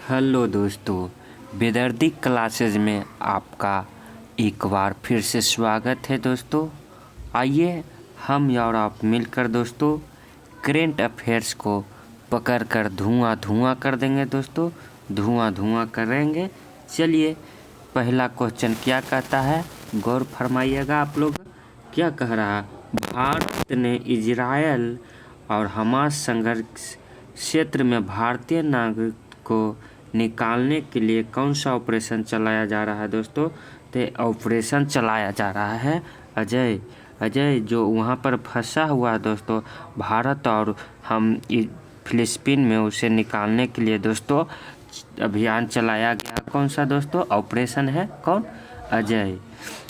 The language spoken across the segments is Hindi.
हेलो दोस्तों, बेदर्दी क्लासेज में आपका एक बार फिर से स्वागत है दोस्तों। आइए हम और आप मिलकर दोस्तों करेंट अफेयर्स को पकड़ कर धुआं धुआं कर देंगे दोस्तों, धुआं धुआं करेंगे। चलिए, पहला क्वेश्चन क्या कहता है, गौर फरमाइएगा आप लोग। क्या कह रहा है, भारत ने इजरायल और हमास संघर्ष क्षेत्र में भारतीय नागरिक को निकालने के लिए कौन सा ऑपरेशन चलाया जा रहा है दोस्तों। तो ऑपरेशन चलाया जा रहा है अजय जो वहाँ पर फंसा हुआ है दोस्तों, भारत और हम फिलिस्तीन में उसे निकालने के लिए दोस्तों अभियान चलाया गया। कौन सा दोस्तों ऑपरेशन है, कौन, अजय।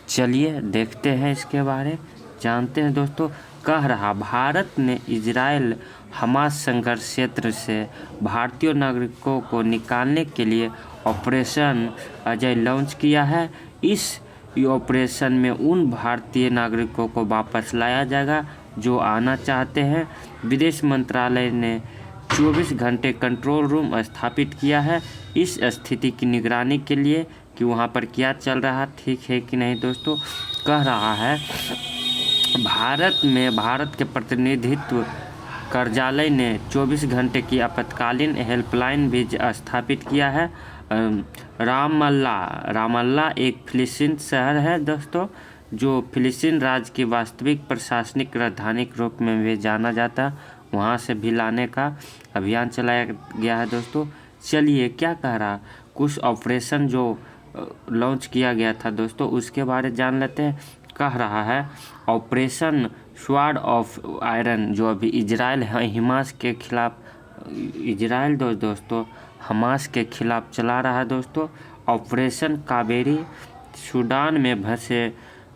चलिए देखते हैं इसके बारे, जानते हैं दोस्तों। कह रहा, भारत ने इजराइल हमास संघर्ष क्षेत्र से भारतीय नागरिकों को निकालने के लिए ऑपरेशन अजय लॉन्च किया है। इस ऑपरेशन में उन भारतीय नागरिकों को वापस लाया जाएगा जो आना चाहते हैं। विदेश मंत्रालय ने 24 घंटे कंट्रोल रूम स्थापित किया है इस स्थिति की निगरानी के लिए कि वहाँ पर क्या चल रहा है, ठीक है कि नहीं दोस्तों। कह रहा है, भारत के प्रतिनिधित्व कार्यालय ने 24 घंटे की आपातकालीन हेल्पलाइन भी स्थापित किया है। रामल्ला एक फिलिस्तीन शहर है दोस्तों, जो फिलिस्तीन राज्य की वास्तविक प्रशासनिक राजधानी के रूप में भी जाना जाता है। वहाँ से भी लाने का अभियान चलाया गया है दोस्तों। चलिए, क्या कह रहा, कुछ ऑपरेशन जो लॉन्च किया गया था दोस्तों उसके बारे जान लेते हैं। कह रहा है, ऑपरेशन स्वॉर्ड ऑफ आयरन जो अभी इजराइल हमास के खिलाफ इजराइल दोस्तों हमास के खिलाफ चला रहा है दोस्तों। ऑपरेशन कावेरी सूडान में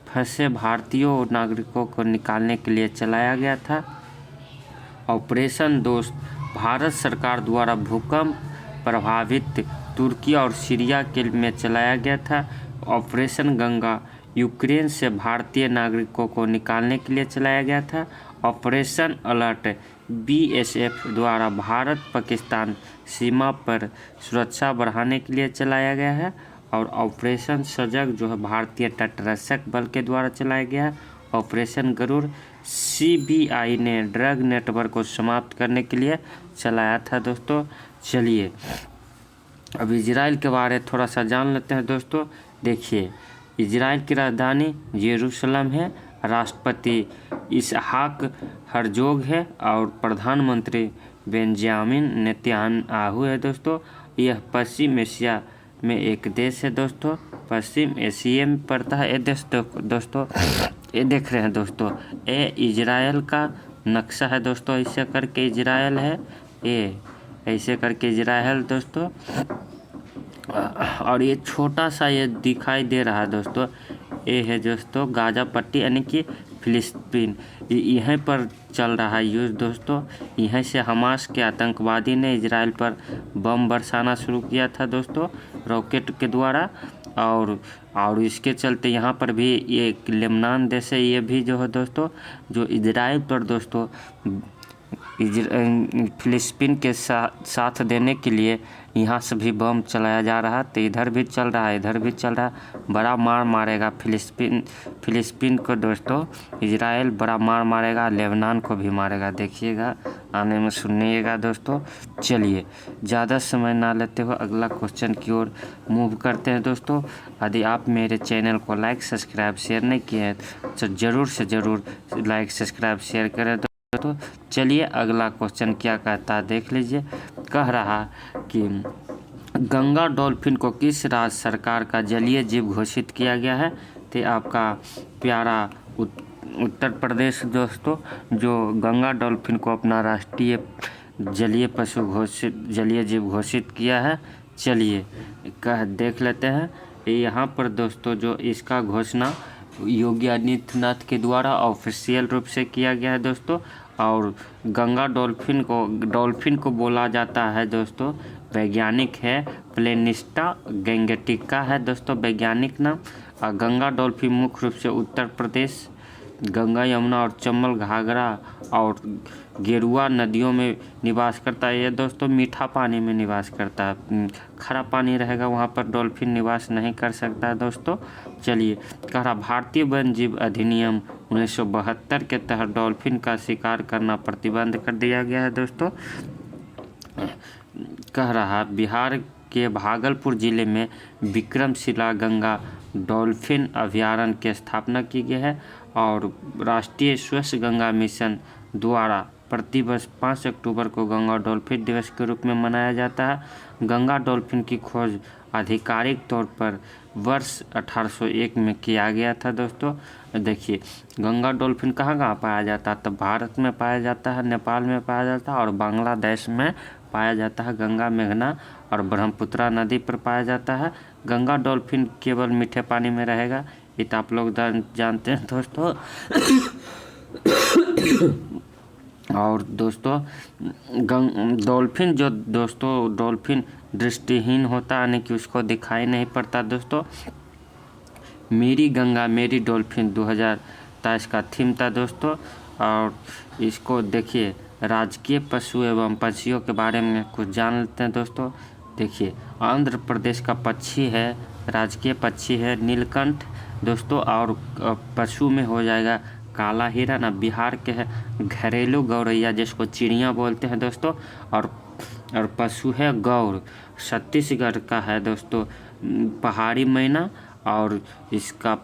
फंसे भारतीय नागरिकों को निकालने के लिए चलाया गया था। ऑपरेशन दोस्त भारत सरकार द्वारा भूकंप प्रभावित तुर्की और सीरिया के में चलाया गया था। ऑपरेशन गंगा यूक्रेन से भारतीय नागरिकों को निकालने के लिए चलाया गया था। ऑपरेशन अलर्ट बीएसएफ द्वारा भारत पाकिस्तान सीमा पर सुरक्षा बढ़ाने के लिए चलाया गया है। और ऑपरेशन सजग जो है भारतीय तटरक्षक बल के द्वारा चलाया गया है। ऑपरेशन गरुड़ सीबीआई ने ड्रग नेटवर्क को समाप्त करने के लिए चलाया था दोस्तों। चलिए, अब इजराइल के बारे थोड़ा सा जान लेते हैं दोस्तों। देखिए, इजराइल की राजधानी यरूशलेम है, राष्ट्रपति इसहाक हर्जोग है और प्रधानमंत्री बेंजामिन नेतन्याहू है दोस्तों। यह पश्चिम एशिया में एक देश है दोस्तों, पश्चिम एशिया में पड़ता है ये देश दोस्तों। ये देख रहे हैं दोस्तों, ये इजराइल का नक्शा है दोस्तों, ऐसे करके इजराइल है, ये ऐसे करके इजराइल दोस्तों। और ये छोटा सा ये दिखाई दे रहा है दोस्तों, ये है दोस्तों गाजा पट्टी यानी कि फिलिस्तीन, यहीं पर चल रहा है युद्ध दोस्तों। यहीं से हमास के आतंकवादी ने इजराइल पर बम बरसाना शुरू किया था दोस्तों रॉकेट के द्वारा। और इसके चलते यहाँ पर भी ये लेबनान देश है, ये भी जो है दोस्तों जो इजराइल पर दोस्तों फिलिस्तीन के साथ देने के लिए यहाँ से भी बम चलाया जा रहा है। तो इधर भी चल रहा है, इधर भी चल रहा है। बड़ा मार मारेगा फिलिस्तीन को दोस्तों, इजराइल बड़ा मार मारेगा, लेबनान को भी मारेगा, देखिएगा आने में सुनिएगा दोस्तों। चलिए, ज़्यादा समय ना लेते हुए अगला क्वेश्चन की ओर मूव करते हैं दोस्तों। यदि आप मेरे चैनल को लाइक सब्सक्राइब शेयर नहीं किए हैं तो ज़रूर से ज़रूर लाइक सब्सक्राइब शेयर करें तो। चलिए, अगला क्वेश्चन क्या कहता है देख लीजिए। कह रहा कि गंगा डॉल्फिन को किस राज्य सरकार का जलीय जीव घोषित किया गया है। तो आपका प्यारा उत्तर प्रदेश दोस्तों, जो गंगा डॉल्फिन को अपना राष्ट्रीय जलीय जीव घोषित किया है। चलिए देख लेते हैं। यहाँ पर दोस्तों जो इसका घोषणा योगी आदित्यनाथ के द्वारा ऑफिशियल रूप से किया गया है दोस्तों। और गंगा डॉल्फिन को बोला जाता है दोस्तों, वैज्ञानिक है प्लेनिस्टा गैंगेटिका है दोस्तों वैज्ञानिक नाम। गंगा डॉल्फिन मुख्य रूप से उत्तर प्रदेश गंगा, यमुना और चंबल, घाघरा और गेरुआ नदियों में निवास करता है। ये दोस्तों मीठा पानी में निवास करता है, खारा पानी रहेगा वहाँ पर डॉल्फिन निवास नहीं कर सकता है दोस्तों। चलिए, कह रहा भारतीय वन्य जीव अधिनियम 1972 के तहत डॉल्फिन का शिकार करना प्रतिबंध कर दिया गया है दोस्तों। कह रहा बिहार के भागलपुर जिले में विक्रमशिला गंगा डॉल्फिन अभयारण्य की स्थापना की गई है और राष्ट्रीय स्वच्छ गंगा मिशन द्वारा प्रतिवर्ष 5 अक्टूबर को गंगा डॉल्फिन दिवस के रूप में मनाया जाता है। गंगा डॉल्फिन की खोज आधिकारिक तौर पर वर्ष 1801 में किया गया था दोस्तों। देखिए, गंगा डॉल्फिन कहाँ कहाँ पाया जाता है, तो भारत में पाया जाता है, नेपाल में पाया जाता है और बांग्लादेश में पाया जाता है। गंगा, मेघना और ब्रह्मपुत्रा नदी पर पाया जाता है। गंगा डॉल्फिन केवल मीठे पानी में रहेगा, ये तो आप लोग जानते हैं दोस्तों। और दोस्तों डॉल्फिन जो दोस्तों डॉल्फिन दृष्टिहीन होता है, यानी कि उसको दिखाई नहीं पड़ता दोस्तों। मेरी गंगा मेरी डॉल्फिन 2023 का थीम था दोस्तों। और इसको देखिए, राजकीय पशु एवं पक्षियों के बारे में कुछ जान लेते हैं दोस्तों। देखिए, आंध्र प्रदेश का पक्षी है, राजकीय पक्षी है नीलकंठ दोस्तों। और पशु में हो जाएगा काला हिरन। अब बिहार के है घरेलू गौरैया, जिसको चिड़िया बोलते हैं दोस्तों। और पशु है गौर। छत्तीसगढ़ का है दोस्तों पहाड़ी मैना और इसका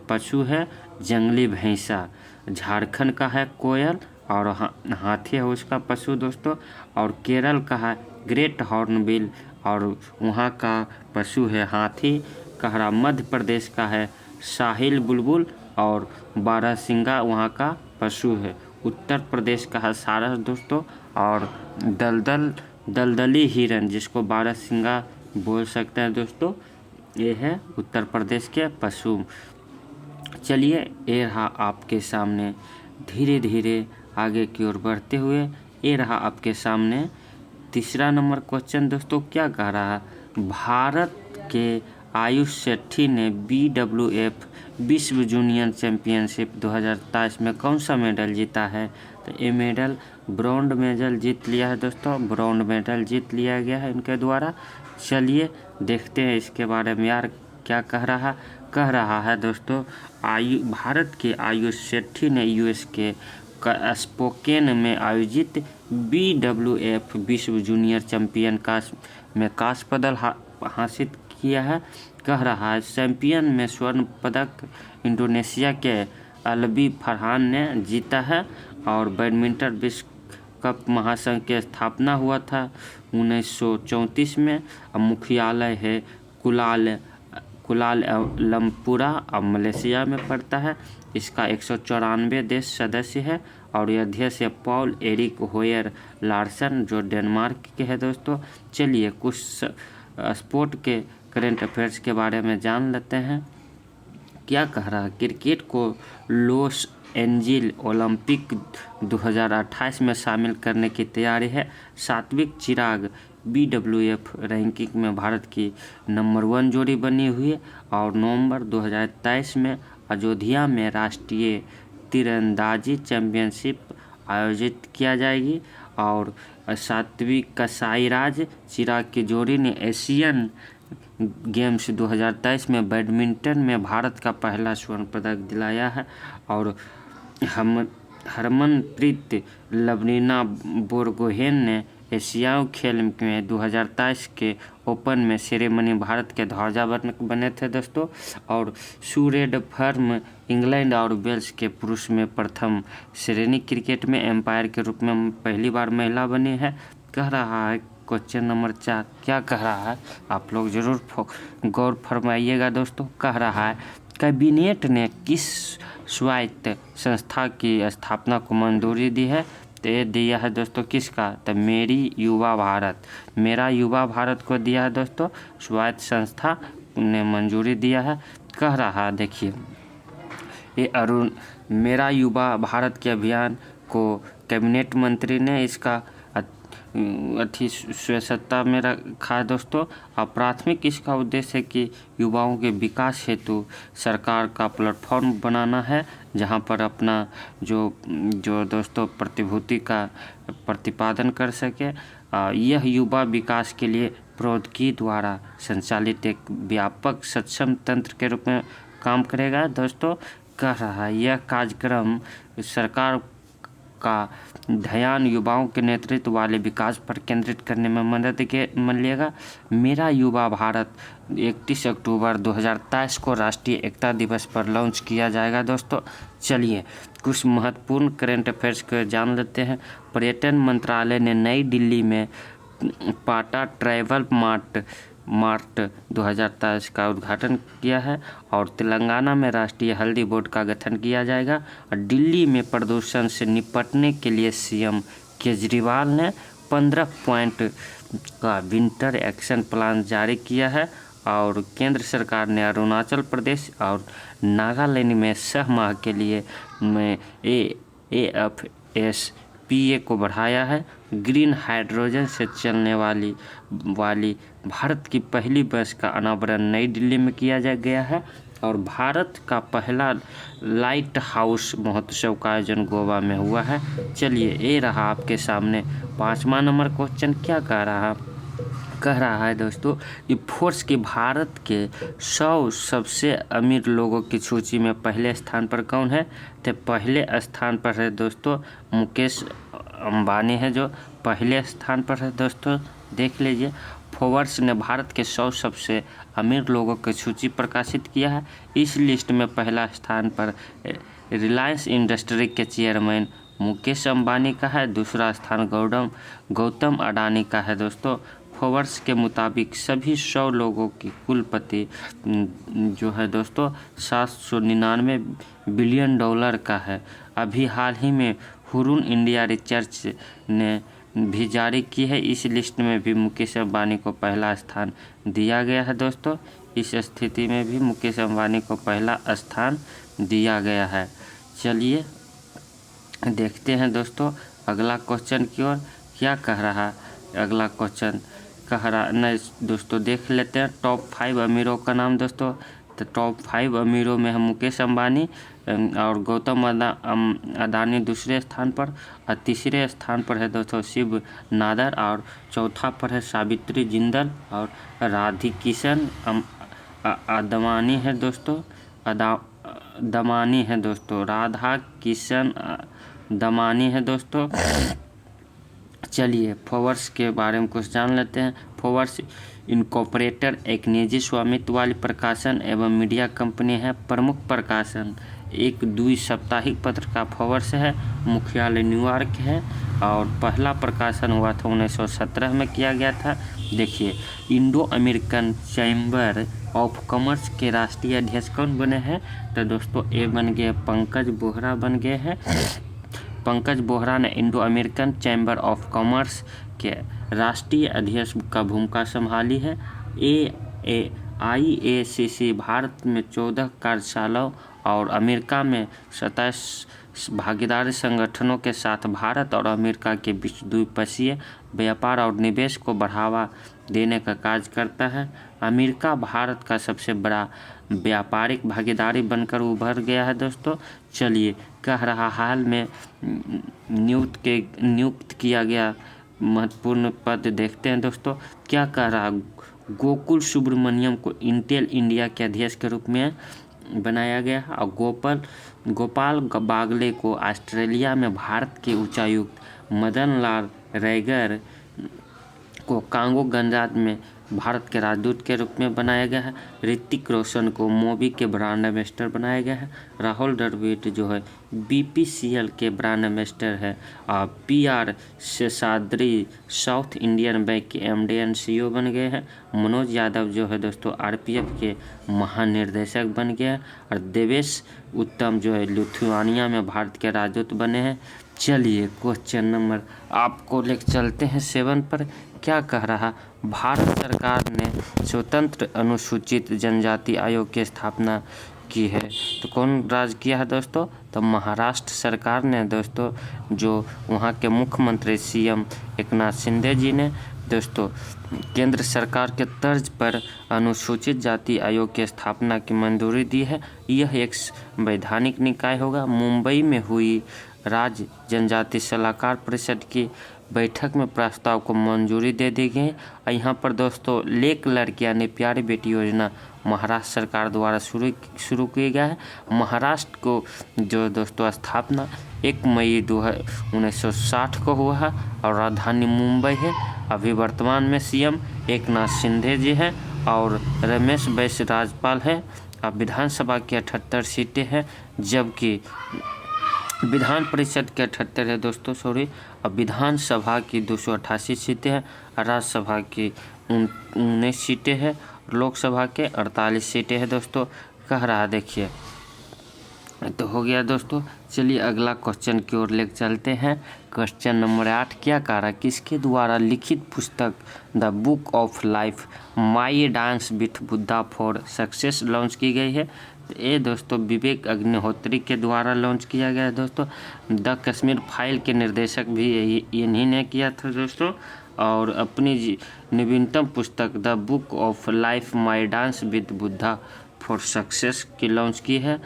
पशु है जंगली भैंसा। झारखंड का है कोयल और हाथी है उसका पशु दोस्तों। और केरल का है ग्रेट हॉर्नबिल और वहाँ का पशु है हाथी। कहरा मध्य प्रदेश का है साहिल बुलबुल और बारहसिंगा वहाँ का पशु है। उत्तर प्रदेश का है सारस दोस्तों। और दलदली हिरन, जिसको बारहसिंगा बोल सकते हैं दोस्तों, ये है उत्तर प्रदेश के पशु। चलिए, ये रहा आपके सामने धीरे धीरे आगे की ओर बढ़ते हुए, ये रहा आपके सामने तीसरा नंबर क्वेश्चन दोस्तों। क्या कह रहा है, भारत के आयुष शेट्टी ने BWF विश्व जूनियर चैंपियनशिप 2023 में कौन सा मेडल जीता है, तो ये मेडल ब्रॉन्ज मेडल जीत लिया है दोस्तों। ब्रॉन्ज मेडल जीत लिया गया है इनके द्वारा। चलिए देखते हैं इसके बारे में यार क्या कह रहा है दोस्तों। भारत के आयुष शेट्टी ने US के स्पोकेन में आयोजित BWF विश्व जूनियर चैंपियन में कांस्य पदक हासिल किया है। कह रहा है चैंपियन में स्वर्ण पदक इंडोनेशिया के अलबी फरहान ने जीता है। और बैडमिंटन विश्व कप महासंघ की स्थापना हुआ था 1934 में। मुख्यालय है कुलालमपुरा और मलेशिया में पड़ता है। इसका 194 देश सदस्य है और यह अध्यक्ष है पॉल एरिक होयर लार्सन, जो डेनमार्क के हैं दोस्तों। चलिए कुछ स्पोर्ट के करंट अफेयर्स के बारे में जान लेते हैं। क्या कह रहा है, क्रिकेट को लॉस एंजिल ओलंपिक 2028 में शामिल करने की तैयारी है। सात्विक चिराग BWF रैंकिंग में भारत की नंबर 1 जोड़ी बनी हुई है। और नवंबर 2023 में अयोध्या में राष्ट्रीय तीरंदाजी चैंपियनशिप आयोजित किया जाएगी। और सात्विक साईराज चिराग की जोड़ी ने एशियन गेम्स 2023 में बैडमिंटन में भारत का पहला स्वर्ण पदक दिलाया है। और हरमनप्रीत लवलीना बोरगोहेन ने एशियाई खेल में 2023 के ओपन में सेरेमनी भारत के ध्वजा बने थे दोस्तों। और सूरेड फर्म इंग्लैंड और वेल्स के पुरुष में प्रथम श्रेणी क्रिकेट में एम्पायर के रूप में पहली बार महिला बनी है। कह रहा है क्वेश्चन नंबर 4 क्या कह रहा है, आप लोग जरूर गौर फरमाइएगा दोस्तों। कह रहा है कैबिनेट ने किस स्वायत्त संस्था की स्थापना को मंजूरी दी है, तो ये दिया है दोस्तों किसका, तो मेरी युवा भारत को दिया है दोस्तों। स्वायत्त संस्था ने मंजूरी दिया है। कह रहा देखिए, ये मेरा युवा भारत के अभियान को कैबिनेट मंत्री ने इसका श्रेष्ठता में रखा है दोस्तों। और प्राथमिक इसका उद्देश्य है कि युवाओं के विकास हेतु सरकार का प्लेटफॉर्म बनाना है, जहां पर अपना जो दोस्तों प्रतिभूति का प्रतिपादन कर सके। यह युवा विकास के लिए प्रौद्योगिकी द्वारा संचालित एक व्यापक सक्षम तंत्र के रूप में काम करेगा दोस्तों। कह रहा है यह कार्यक्रम सरकार का ध्यान युवाओं के नेतृत्व वाले विकास पर केंद्रित करने में मदद मिलेगा। मेरा युवा भारत 31 अक्टूबर 2023 को राष्ट्रीय एकता दिवस पर लॉन्च किया जाएगा दोस्तों। चलिए कुछ महत्वपूर्ण करंट अफेयर्स को जान लेते हैं। पर्यटन मंत्रालय ने नई दिल्ली में पाटा ट्रैवल मार्ट 2023 का उद्घाटन किया है। और तेलंगाना में राष्ट्रीय हल्दी बोर्ड का गठन किया जाएगा। और दिल्ली में प्रदूषण से निपटने के लिए सीएम केजरीवाल ने 15 पॉइंट का विंटर एक्शन प्लान जारी किया है। और केंद्र सरकार ने अरुणाचल प्रदेश और नागालैंड में 6 माह के लिए AFSPA को बढ़ाया है। ग्रीन हाइड्रोजन से चलने वाली भारत की पहली बस का अनावरण नई दिल्ली में किया गया है। और भारत का पहला लाइट हाउस महोत्सव का आयोजन गोवा में हुआ है। चलिए ये रहा आपके सामने 5वां नंबर क्वेश्चन। क्या कह रहा है दोस्तों कि फोर्ब्स की भारत के 100 सबसे अमीर लोगों की सूची में पहले स्थान पर कौन है? तो पहले स्थान पर है दोस्तों मुकेश अंबानी है, जो पहले स्थान पर है दोस्तों। देख लीजिए, फोर्ब्स ने भारत के 100 सबसे अमीर लोगों की सूची प्रकाशित किया है। इस लिस्ट में पहला स्थान पर रिलायंस इंडस्ट्री के चेयरमैन मुकेश अंबानी का है। दूसरा स्थान गौतम अडानी का है दोस्तों। फोर्ब्स के मुताबिक सभी 100 लोगों की कुलपति जो है दोस्तों 799 बिलियन डॉलर का है। अभी हाल ही में हुरून इंडिया रिसर्च ने भी जारी की है। इस लिस्ट में भी मुकेश अंबानी को पहला स्थान दिया गया है दोस्तों। इस स्थिति में भी मुकेश अंबानी को पहला स्थान दिया गया है। चलिए देखते हैं दोस्तों अगला क्वेश्चन की ओर। क्या कह रहा अगला क्वेश्चन? कह रहा नहीं दोस्तों, देख लेते हैं टॉप 5 अमीरों का नाम दोस्तों। तो टॉप 5 अमीरों में है मुकेश अंबानी और गौतम अडानी दूसरे स्थान पर, और तीसरे स्थान पर है दोस्तों शिव नादर, और चौथा पर है सावित्री जिंदल और राधिकिशन अदवानी है दोस्तों। दमानी है दोस्तों, राधा किशन दमानी है दोस्तों। चलिए फोर्ब्स के बारे में कुछ जान लेते हैं। फोर्ब्स इनकॉर्पोरेटेड एक निजी स्वामित्व वाली प्रकाशन एवं मीडिया कंपनी है। प्रमुख प्रकाशन एक द्विसाप्ताहिक पत्र का फोर्ब्स है। मुख्यालय न्यूयॉर्क है और पहला प्रकाशन हुआ था 1917 में किया गया था। देखिए, Indo American chamber of commerce के राष्ट्रीय अध्यक्ष कौन बने हैं? तो दोस्तों ये बन गए पंकज बोहरा बन गए हैं। पंकज बोहरा ने Indo American chamber of commerce के राष्ट्रीय अध्यक्ष का भूमिका संभाली है। IACC भारत में 14 कार्यशालाओं और अमेरिका में 27 भागीदारी संगठनों के साथ भारत और अमेरिका के बीच द्विपक्षीय व्यापार और निवेश को बढ़ावा देने का कार्य करता है। अमेरिका भारत का सबसे बड़ा व्यापारिक भागीदारी बनकर उभर गया है दोस्तों। चलिए कह रहा हाल में नियुक्त किया गया महत्वपूर्ण पद देखते हैं दोस्तों। क्या कह रहा? गोकुल सुब्रमण्यम को इंटेल इंडिया के अध्यक्ष के रूप में बनाया गया है। और गोपाल बागले को ऑस्ट्रेलिया में भारत के उच्चायुक्त मदन लाल रैगर को कांगो गंजात में भारत के राजदूत के रूप में बनाया गया है। ऋतिक रोशन को मोबी के ब्रांड एम्बेसडर बनाया गया है। राहुल द्रविड़ जो है BPCL के ब्रांड एम्बेसडर है। और PR Seshadri south Indian bank के MD and CEO बन गए हैं। मनोज यादव जो है दोस्तों RPF के महानिर्देशक बन गए हैं। और देवेश उत्तम जो है लिथुआनिया में भारत के राजदूत बने हैं। चलिए क्वेश्चन नंबर आपको लेकर चलते हैं 7 पर। क्या कह रहा? भारत सरकार ने स्वतंत्र अनुसूचित जनजाति आयोग की स्थापना की है। तो कौन राज किया है दोस्तों? तो महाराष्ट्र सरकार ने दोस्तों, जो वहाँ के मुख्यमंत्री CM एकनाथ शिंदे जी ने दोस्तों केंद्र सरकार के तर्ज पर अनुसूचित जाति आयोग की स्थापना की मंजूरी दी है। यह एक वैधानिक निकाय होगा। मुंबई में हुई राज्य जनजाति सलाहकार परिषद की बैठक में प्रस्ताव को मंजूरी दे दी गई। यहाँ पर दोस्तों लेक लड़की यानी प्यारी बेटी योजना महाराष्ट्र सरकार द्वारा शुरू किया गया है। महाराष्ट्र को जो दोस्तों स्थापना 1 मई 1960 को हुआ है और राजधानी मुंबई है। अभी वर्तमान में CM एकनाथ शिंदे जी हैं और रमेश बैस राज्यपाल है। अब विधानसभा की 78 सीटें हैं, जबकि विधान परिषद के 78 है दोस्तों, सॉरी। अब विधानसभा की 288 सीटें हैं, राज्यसभा की 19 सीटें हैं, लोकसभा के 48 सीटें हैं दोस्तों। कह रहा देखिए, तो हो गया दोस्तों। चलिए अगला क्वेश्चन की ओर लेकर चलते हैं। क्वेश्चन नंबर 8, क्या कहा किसके द्वारा लिखित पुस्तक the book of life my dance with Buddha for success launch की गई है? ये दोस्तों विवेक अग्निहोत्री के द्वारा लॉन्च किया गया है दोस्तों। द कश्मीर फाइल के निर्देशक भी इन्हीं ने किया था दोस्तों। और अपनी नवीनतम पुस्तक the book of life my dance with Buddha for success की लॉन्च की है।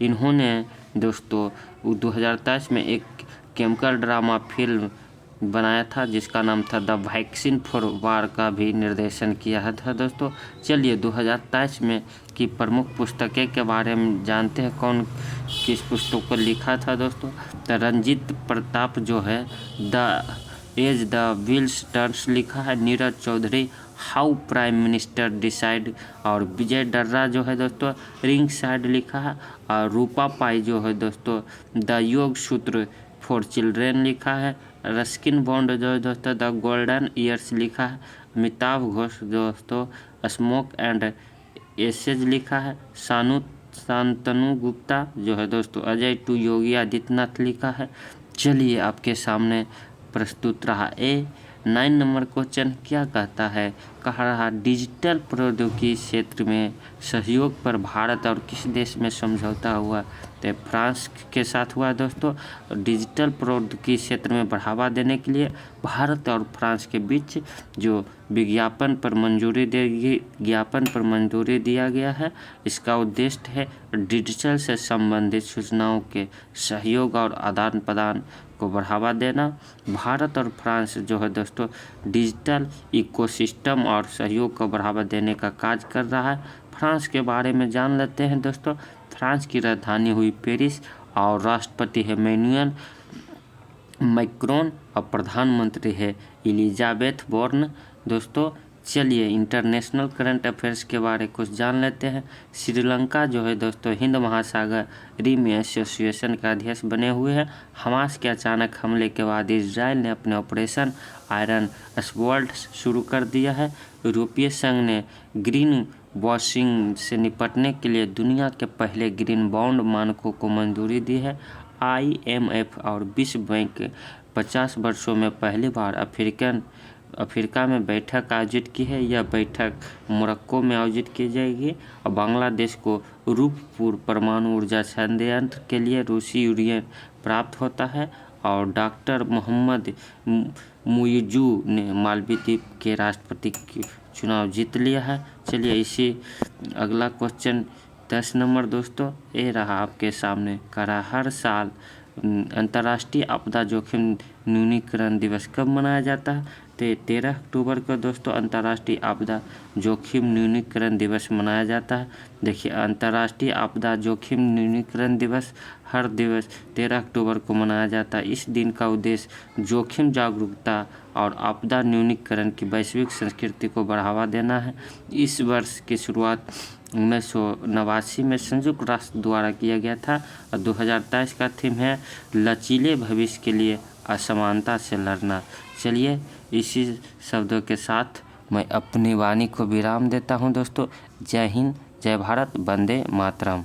इन्होंने दोस्तों 2023 में एक केमिकल ड्रामा फिल्म बनाया था जिसका नाम था द वैक्सीन फॉर वार का भी निर्देशन किया था दोस्तों। चलिए 2023 में की प्रमुख पुस्तकें के बारे में जानते हैं, कौन किस पुस्तक को लिखा था दोस्तों। तो रंजीत प्रताप जो है the age the wheels turns लिखा है। Neeraj Chaudhary how prime minister decide, और विजय डर्रा जो है दोस्तों रिंग साइड लिखा है। और रूपा पाई जो है दोस्तों द योग सूत्र फॉर चिल्ड्रेन लिखा है। रस्किन बॉन्ड जो है दोस्तों द गोल्डन ईयर्स लिखा है। अमिताभ घोष दोस्तों स्मोक एंड एसेज लिखा है। शांतनु गुप्ता जो है दोस्तों अजय टू योगी आदित्यनाथ लिखा है। चलिए आपके सामने प्रस्तुत रहा 9 नंबर क्वेश्चन क्या कहता है? कह रहा डिजिटल प्रौद्योगिकी क्षेत्र में सहयोग पर भारत और किस देश में समझौता हुआ? तो फ्रांस के साथ हुआ दोस्तों। डिजिटल प्रौद्योगिकी क्षेत्र में बढ़ावा देने के लिए भारत और फ्रांस के बीच जो ज्ञापन पर मंजूरी दिया गया है। इसका उद्देश्य है डिजिटल से संबंधित सूचनाओं के सहयोग और आदान प्रदान को बढ़ावा देना। भारत और फ्रांस जो है दोस्तों डिजिटल इकोसिस्टम और सहयोग को बढ़ावा देने का कार्य कर रहा है। फ्रांस के बारे में जान लेते हैं दोस्तों। फ्रांस की राजधानी हुई पेरिस और राष्ट्रपति है मैनुअल मैक्रोन और प्रधानमंत्री है एलिजाबेथ बोर्न दोस्तों। चलिए इंटरनेशनल करंट अफेयर्स के बारे कुछ जान लेते हैं। श्रीलंका जो है दोस्तों हिंद महासागर रिम एसोसिएशन का अध्यक्ष बने हुए हैं। हमास के अचानक हमले के बाद इजराइल ने अपने ऑपरेशन आयरन स्वर्ड शुरू कर दिया है। यूरोपीय संघ ने ग्रीन वॉशिंग से निपटने के लिए दुनिया के पहले ग्रीन बॉन्ड मानकों को मंजूरी दी है। IMF और विश्व बैंक 50 वर्षों में पहली बार अफ्रीका में बैठक आयोजित की है। यह बैठक मोरक्को में आयोजित की जाएगी। और बांग्लादेश को रूपपुर परमाणु ऊर्जा संयंत्र के लिए रूसी यूरेनियम प्राप्त होता है। और डॉक्टर मोहम्मद मुइजू ने मालदीव के राष्ट्रपति चुनाव जीत लिया है। चलिए इसी अगला क्वेश्चन 10 नंबर दोस्तों ये रहा आपके सामने। करा हर साल अंतर्राष्ट्रीय आपदा जोखिम न्यूनीकरण दिवस कब मनाया जाता है? तो 13 अक्टूबर को दोस्तों अंतर्राष्ट्रीय आपदा जोखिम न्यूनीकरण दिवस मनाया जाता है। देखिए अंतर्राष्ट्रीय आपदा जोखिम न्यूनीकरण दिवस हर दिवस 13 अक्टूबर को मनाया जाता है। इस दिन का उद्देश्य जोखिम जागरूकता और आपदा न्यूनीकरण की वैश्विक संस्कृति को बढ़ावा देना है। इस वर्ष की शुरुआत 1989 में संयुक्त राष्ट्र द्वारा किया गया था। और 2023 का थीम है लचीले भविष्य के लिए असमानता से लड़ना। चलिए इसी शब्दों के साथ मैं अपनी वाणी को विराम देता हूं दोस्तों। जय हिंद, जय भारत, वंदे मातरम।